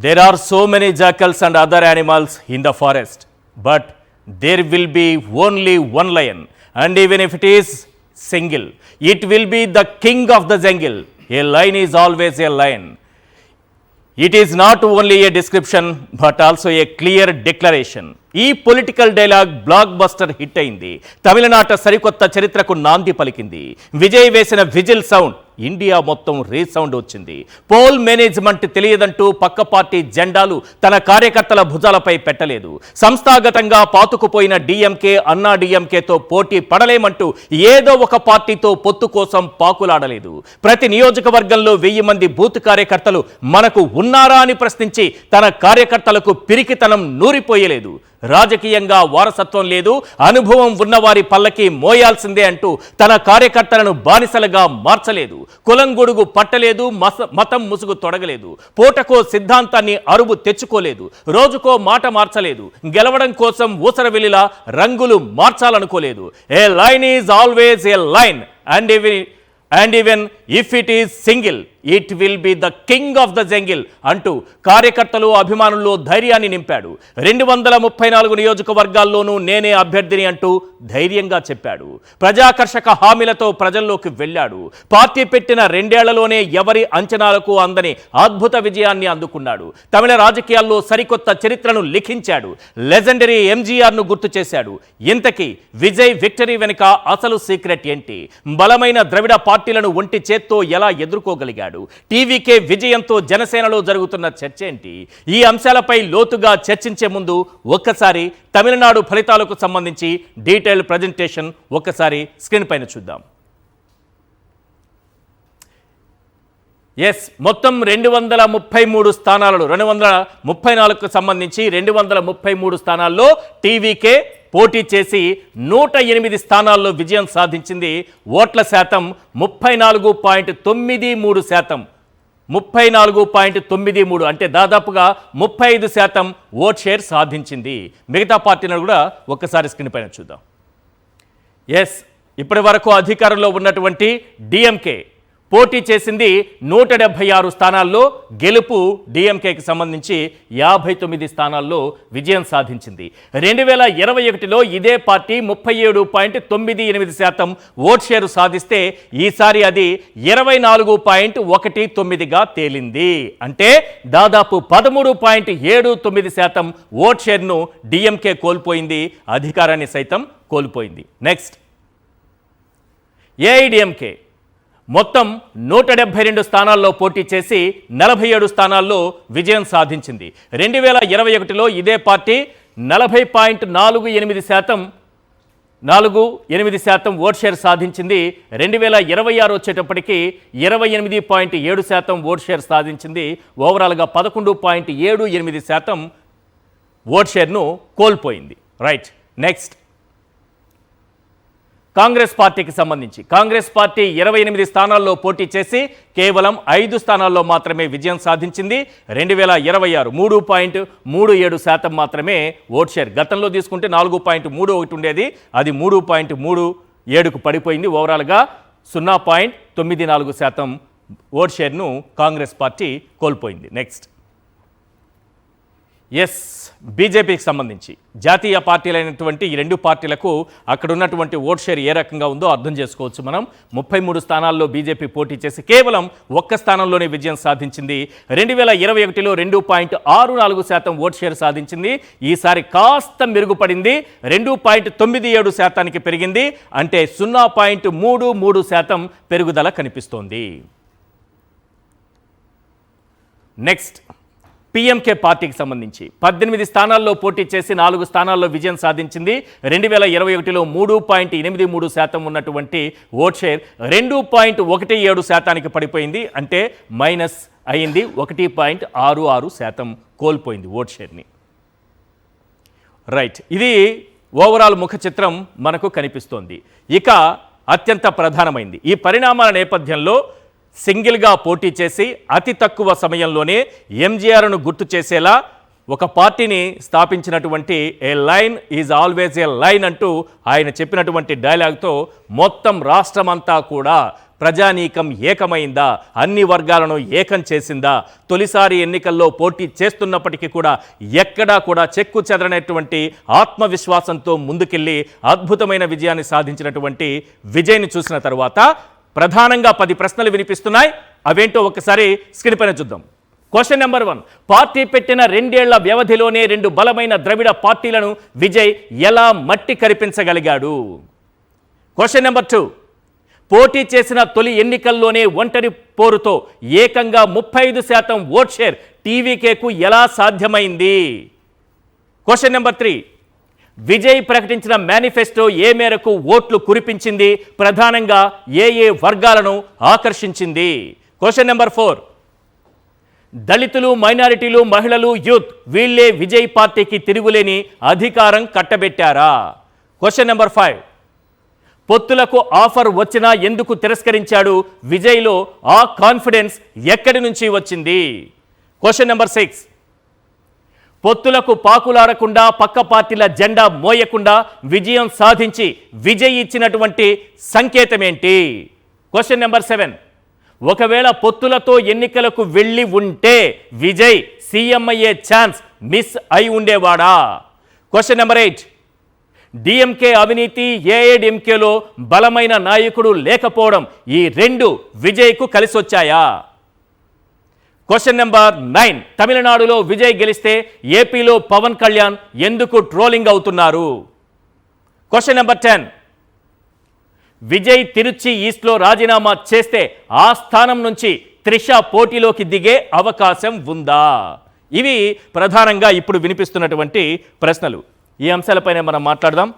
There are so many jackals and other animals in the forest, but there will be only one lion, and even if it is single, it will be the king of the jungle. A lion is always a lion. It is not only a description, but also a clear declaration. ఈ political dialogue block buster hit అయింది. తమిళనాట సరికొత్త చరిత్రకు నాంది పలికింది. విజయ్ వేసిన whistle sound India మొత్తం resound వచ్చింది. పోల్ మేనేజ్మెంట్ తెలియదంటూ పక్క పార్టీ జెండాలు తన కార్యకర్తల భుజాలపై పెట్టలేదు. సంస్థాగతంగా పాతుకుపోయిన డిఎంకే అన్నా డిఎంకేతో పోటీ పడలేమంటూ ఏదో ఒక పార్టీతో పొత్తు కోసం పాకులాడలేదు. ప్రతి నియోజకవర్గంలో 1000 మంది బూత్ కార్యకర్తలు మనకు ఉన్నారా అని ప్రశ్నించి తన కార్యకర్తలకు పిరికితనం నూరిపోయలేదు. రాజకీయంగా వారసత్వం లేదు, అనుభవం ఉన్నవారి పల్లకి మోయాల్సిందే అంటూ తన కార్యకర్తలను బానిసలుగా మార్చలేదు. కులం గొడుగు పట్టలేదు, మతం ముసుగు తొడగలేదు. పూటకో సిద్ధాంతాన్ని అరువు తెచ్చుకోలేదు. రోజుకో మాట మార్చలేదు. గెలవడం కోసం ఊసరవెల్లిలా రంగులు మార్చాలనుకోలేదు. A line is always A line and even if it is single, it will be the king of the jungle అంటూ కార్యకర్తలు అభిమానుల్లో ధైర్యాన్ని నింపాడు. 234 నియోజకవర్గాల్లోనూ నేనే అభ్యర్థిని అంటూ ధైర్యంగా చెప్పాడు. ప్రజాకర్షక హామీలతో ప్రజల్లోకి వెళ్ళాడు. పార్టీ పెట్టిన 2 ఏళ్లలోనే ఎవరి అంచనాలకు అందని అద్భుత విజయాన్ని అందుకున్నాడు. తమిళ రాజకీయాల్లో సరికొత్త చరిత్రను లిఖించాడు. లెజెండరీ ఎంజీఆర్ను గుర్తు చేశాడు. ఇంతకీ విజయ్ విక్టరీ వెనుక అసలు సీక్రెట్ ఏంటి? బలమైన ద్రవిడ పార్టీలను ఒంటి చేత్తో ఎలా ఎదుర్కోగలిగాడు? టీవీకే విజయంతో జనసేనలో జరుగుతున్న చర్చ ఏంటి? ఈ అంశాలపై లోతుగా చర్చించే ముందు ఒక్కసారి తమిళనాడు ఫలితాలకు సంబంధించి డీటెయిల్డ్ ప్రజెంటేషన్ ఒక్కసారి స్క్రీన్ పైన చూద్దాం. మొత్తం 233 స్థానాలలో 234కు సంబంధించి 233 స్థానాల్లో టీవీకే పోటీ చేసి 108 స్థానాల్లో విజయం సాధించింది. ఓట్ల శాతం 34.93%. 34.93 అంటే దాదాపుగా 35% ఓట్ షేర్ సాధించింది. మిగతా పార్టీలను కూడా ఒక్కసారి స్క్రీన్ పైన చూద్దాం. ఇప్పటి వరకు అధికారంలో ఉన్నటువంటి డిఎంకే పోటీ చేసింది 176 స్థానాల్లో. గెలుపు డిఎంకేకి సంబంధించి 59 స్థానాల్లో విజయం సాధించింది. 2021లో ఇదే పార్టీ 37.98% ఓట్ షేరు సాధిస్తే ఈసారి అది 24.19గా తేలింది. అంటే దాదాపు 13.79% ఓట్ షేర్ను డిఎంకే కోల్పోయింది. అధికారాన్ని సైతం కోల్పోయింది. నెక్స్ట్ ఏఐడిఎంకే మొత్తం 172 స్థానాల్లో పోటీ చేసి 47 స్థానాల్లో విజయం సాధించింది. 2021లో ఇదే పార్టీ 40.48% ఓట్ షేర్ సాధించింది. 2026 వచ్చేటప్పటికి 28.7% ఓట్ షేర్ సాధించింది. ఓవరాల్గా 11.78% ఓట్ షేర్ను కోల్పోయింది. రైట్. నెక్స్ట్ కాంగ్రెస్ పార్టీకి సంబంధించి కాంగ్రెస్ పార్టీ 28 స్థానాల్లో పోటీ చేసి కేవలం 5 స్థానాల్లో మాత్రమే విజయం సాధించింది. 2026 3.37% మాత్రమే ఓట్ షేర్. గతంలో తీసుకుంటే 4.31 ఉండేది, అది 3.37కు పడిపోయింది. ఓవరాల్గా 0.94% ఓట్ షేర్ను కాంగ్రెస్ పార్టీ కోల్పోయింది. నెక్స్ట్ బీజేపీకి సంబంధించి జాతీయ పార్టీలైనటువంటి ఈ 2 పార్టీలకు అక్కడ ఉన్నటువంటి ఓట్ షేర్ ఏ రకంగా ఉందో అర్థం చేసుకోవచ్చు మనం. 33 స్థానాల్లో బీజేపీ పోటీ చేసి కేవలం 1 స్థానంలోనే విజయం సాధించింది. 2021లో 2.64% ఓట్ షేర్ సాధించింది. ఈసారి కాస్త మెరుగుపడింది, 2.97%కి పెరిగింది. అంటే 0.33% పెరుగుదల కనిపిస్తోంది. నెక్స్ట్ పిఎంకే పార్టీకి సంబంధించి 18 స్థానాల్లో పోటీ చేసి 4 స్థానాల్లో విజయం సాధించింది. 2021లో 3.83% ఉన్నటువంటి ఓట్ షేర్ 2.17%కి పడిపోయింది. అంటే మైనస్ అయింది, 1.66% కోల్పోయింది ఓట్ షేర్ని. రైట్. ఇది ఓవరాల్ ముఖ చిత్రం మనకు కనిపిస్తోంది. ఇక అత్యంత ప్రధానమైంది ఈ పరిణామాల నేపథ్యంలో సింగిల్గా పోటీ చేసి అతి తక్కువ సమయంలోనే ఎంజీఆర్ను గుర్తు చేసేలా ఒక పార్టీని స్థాపించినటువంటి A line is always A line అంటూ ఆయన చెప్పినటువంటి డైలాగ్తో మొత్తం రాష్ట్రమంతా కూడా ప్రజానీకం ఏకమైందా, అన్ని వర్గాలను ఏకం చేసిందా? తొలిసారి ఎన్నికల్లో పోటీ చేస్తున్నప్పటికీ కూడా ఎక్కడా కూడా చెక్కు చెదరనటువంటి ఆత్మవిశ్వాసంతో ముందుకెళ్ళి అద్భుతమైన విజయాన్ని సాధించినటువంటి విజయ్ని చూసిన తర్వాత ప్రధానంగా 10 ప్రశ్నలు వినిపిస్తున్నాయి. అవేంటో ఒకసారి స్క్రీన్ పైన చూద్దాం. క్వశ్చన్ నెంబర్ 1, పార్టీ పెట్టిన 2 ఏళ్ల వ్యవధిలోనే 2 బలమైన ద్రవిడ పార్టీలను విజయ్ ఎలా మట్టి కరిపించగలిగాడు? క్వశ్చన్ నెంబర్ 2, పోటీ చేసిన తొలి ఎన్నికల్లోనే ఒంటరి పోరుతో ఏకంగా 35% ఓట్ షేర్ టీవీకేకు ఎలా సాధ్యమైంది? క్వశ్చన్ నెంబర్ 3, విజయ్ ప్రకటించిన మేనిఫెస్టో ఏ మేరకు ఓట్లు కురిపించింది, ప్రధానంగా ఏ వర్గాలను ఆకర్షించింది? క్వశ్చన్ నెంబర్ 4, దళితులు, మైనారిటీలు, మహిళలు, యూత్ వీళ్ళే విజయ్ పార్టీకి తిరుగులేని అధికారం కట్టబెట్టారా? క్వశ్చన్ నెంబర్ 5, పొత్తులకు ఆఫర్ వచ్చినా ఎందుకు తిరస్కరించాడు? విజయ్లో ఆ కాన్ఫిడెన్స్ ఎక్కడి నుంచి వచ్చింది? క్వశ్చన్ నెంబర్ 6, పొత్తులకు పాకులాడకుండా పక్క పార్టీల జెండా మోయకుండా విజయం సాధించి విజయ్ ఇచ్చినటువంటి సంకేతం ఏంటి? క్వశ్చన్ నెంబర్ 7, ఒకవేళ పొత్తులతో ఎన్నికలకు వెళ్ళి ఉంటే విజయ్ సీఎం అయ్యే ఛాన్స్ మిస్ అయి ఉండేవాడా? క్వశ్చన్ నెంబర్ 8, డిఎంకే అవినీతి, ఏఐడిఎంకేలో బలమైన నాయకుడు లేకపోవడం ఈ 2 విజయ్కు కలిసొచ్చాయా? క్వశ్చన్ నెంబర్ 9, తమిళనాడులో విజయ్ గెలిస్తే ఏపీలో పవన్ కళ్యాణ్ ఎందుకు ట్రోలింగ్ అవుతున్నారు? క్వశ్చన్ నెంబర్ 10, విజయ్ తిరుచి ఈస్ట్లో రాజీనామా చేస్తే ఆ స్థానం నుంచి త్రిష పోటీలోకి దిగే అవకాశం ఉందా? ఇవి ప్రధానంగా ఇప్పుడు వినిపిస్తున్నటువంటి ప్రశ్నలు. ఈ అంశాలపైనే మనం మాట్లాడదాం.